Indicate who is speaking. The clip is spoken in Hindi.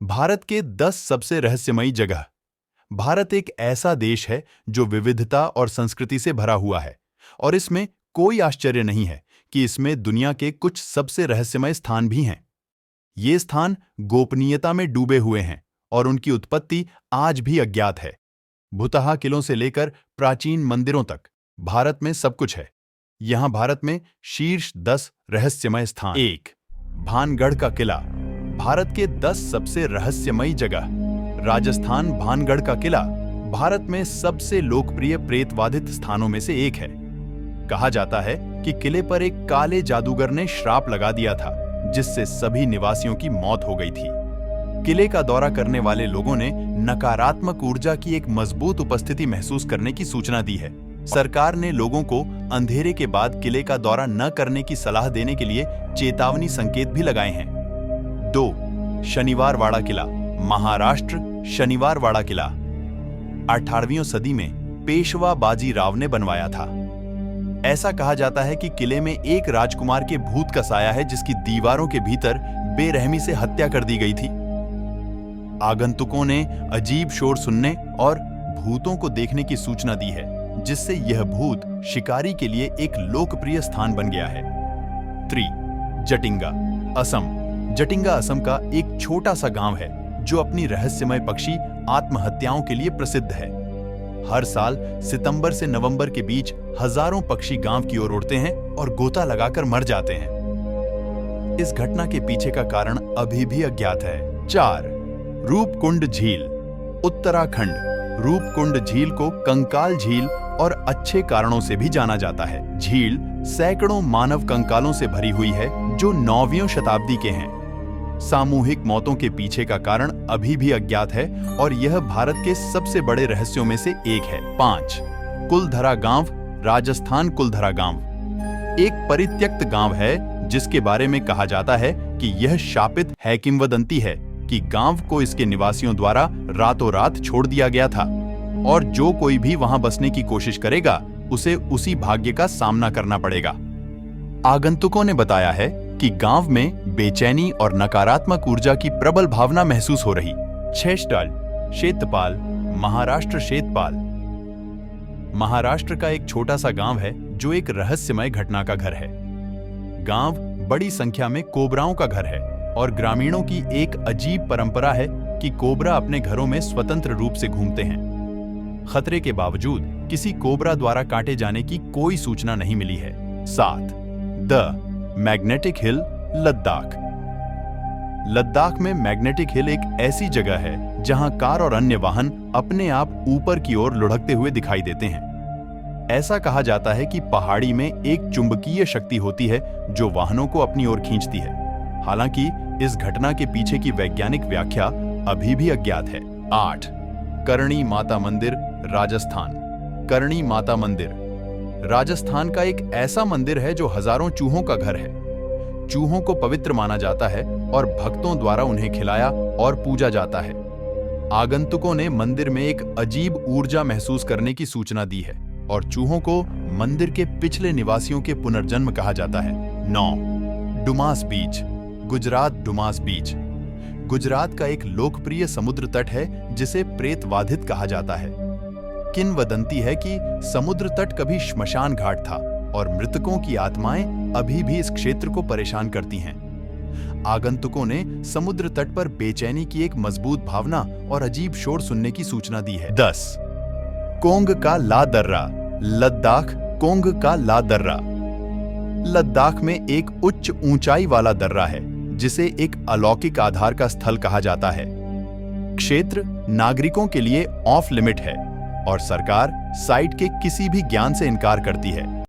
Speaker 1: भारत के 10 सबसे रहस्यमयी जगह। भारत एक ऐसा देश है जो विविधता और संस्कृति से भरा हुआ है, और इसमें कोई आश्चर्य नहीं है कि इसमें दुनिया के कुछ सबसे रहस्यमय स्थान भी हैं। ये स्थान गोपनीयता में डूबे हुए हैं और उनकी उत्पत्ति आज भी अज्ञात है। भुतहा किलों से लेकर प्राचीन मंदिरों तक भारत में सब कुछ है। यहाँ भारत में शीर्ष 10 रहस्यमय स्थान। 1. भानगढ़ का किला। भारत के 10 सबसे रहस्यमयी जगह। राजस्थान भानगढ़ का किला भारत में सबसे लोकप्रिय प्रेतवाधित स्थानों में से एक है। कहा जाता है कि किले पर एक काले जादूगर ने श्राप लगा दिया था, जिससे सभी निवासियों की मौत हो गई थी। किले का दौरा करने वाले लोगों ने नकारात्मक ऊर्जा की एक मजबूत उपस्थिति महसूस करने की सूचना दी है। सरकार ने लोगों को अंधेरे के बाद किले का दौरा न करने की सलाह देने के लिए चेतावनी संकेत भी लगाए हैं। 2. शनिवारवाड़ा किला। महाराष्ट्र शनिवारवाड़ा किला 18वीं सदी में पेशवा बाजी राव ने बनवाया था। ऐसा कहा जाता है कि किले में एक राजकुमार के भूत का साया है, जिसकी दीवारों के भीतर बेरहमी से हत्या कर दी गई थी। आगंतुकों ने अजीब शोर सुनने और भूतों को देखने की सूचना दी है, जिससे यह भूत शिकारी के लिए एक लोकप्रिय स्थान बन गया है। 3. जटिंगा, असम। जटिंगा असम का एक छोटा सा गांव है जो अपनी रहस्यमय पक्षी आत्महत्याओं के लिए प्रसिद्ध है। हर साल सितंबर से नवंबर के बीच हजारों पक्षी गांव की ओर उड़ते हैं और गोता लगाकर मर जाते हैं। इस घटना के पीछे का कारण अभी भी अज्ञात है। 4. रूपकुंड झील, उत्तराखंड। रूपकुंड झील को कंकाल झील और अच्छे कारणों से भी जाना जाता है। झील सैकड़ों मानव कंकालों से भरी हुई है, जो 9वीं शताब्दी के हैं। सामूहिक मौतों के पीछे का कारण अभी भी अज्ञात है और यह भारत के सबसे बड़े रहस्यों में से एक है। 5. कुलधरा गांव, राजस्थान। कुलधरा गांव एक परित्यक्त गांव है, जिसके बारे में कहा जाता है कि यह शापित है। किंवदंती है कि गांव को इसके निवासियों द्वारा रातों रात छोड़ दिया गया था, और जो कोई भी वहां बसने की कोशिश करेगा उसे उसी भाग्य का सामना करना पड़ेगा। आगंतुकों ने बताया है कि गांव में बेचैनी और नकारात्मक ऊर्जा की प्रबल भावना महसूस हो रही। 6. शेतपाल, महाराष्ट्र। शेतपाल महाराष्ट्र का एक छोटा सा गांव है जो एक रहस्यमय घटना का घर है। गांव बड़ी संख्या में कोबराओं का घर है और ग्रामीणों की एक अजीब परंपरा है कि कोबरा अपने घरों में स्वतंत्र रूप से घूमते हैं। खतरे के बावजूद किसी कोबरा द्वारा काटे जाने की कोई सूचना नहीं मिली है। 7. The magnetic hill, Ladakh. Ladakh में मैग्नेटिक हिल एक ऐसी जगह है जहां कार और अन्य वाहन अपने आप ऊपर की ओर लुढ़कते हुए दिखाई देते हैं। ऐसा कहा जाता है कि पहाड़ी में एक चुंबकीय शक्ति होती है जो वाहनों को अपनी ओर खींचती है। हालांकि इस घटना के पीछे की वैज्ञानिक व्याख्या अभी भी अज्ञात है। 8. करणी माता मंदिर, राजस्थान। करणी माता मंदिर राजस्थान का एक ऐसा मंदिर है जो हजारों चूहों का घर है। चूहों को पवित्र माना जाता है और भक्तों द्वारा उन्हें खिलाया और पूजा जाता है। आगंतुकों ने मंदिर में एक अजीब ऊर्जा महसूस करने की सूचना दी है और चूहों को मंदिर के पिछले निवासियों के पुनर्जन्म कहा जाता है। 9. डुमास बीच, गुजरात। डुमास बीच गुजरात का एक लोकप्रिय समुद्र तट है जिसे प्रेतवाधित कहा जाता है। किंवदंती है कि समुद्र तट कभी श्मशान घाट था और मृतकों की आत्माएं अभी भी इस क्षेत्र को परेशान करती हैं। आगंतुकों ने समुद्र तट पर बेचैनी की एक मजबूत भावना और अजीब शोर सुनने की सूचना दी है। 10. कोंग का ला दर्रा, लद्दाख। कोंग का ला दर्रा लद्दाख में एक उच्च ऊंचाई वाला दर्रा है, जिसे एक अलौकिक आधार का स्थल कहा जाता है। क्षेत्र नागरिकों के लिए ऑफ लिमिट है और सरकार साइट के किसी भी ज्ञान से इनकार करती है।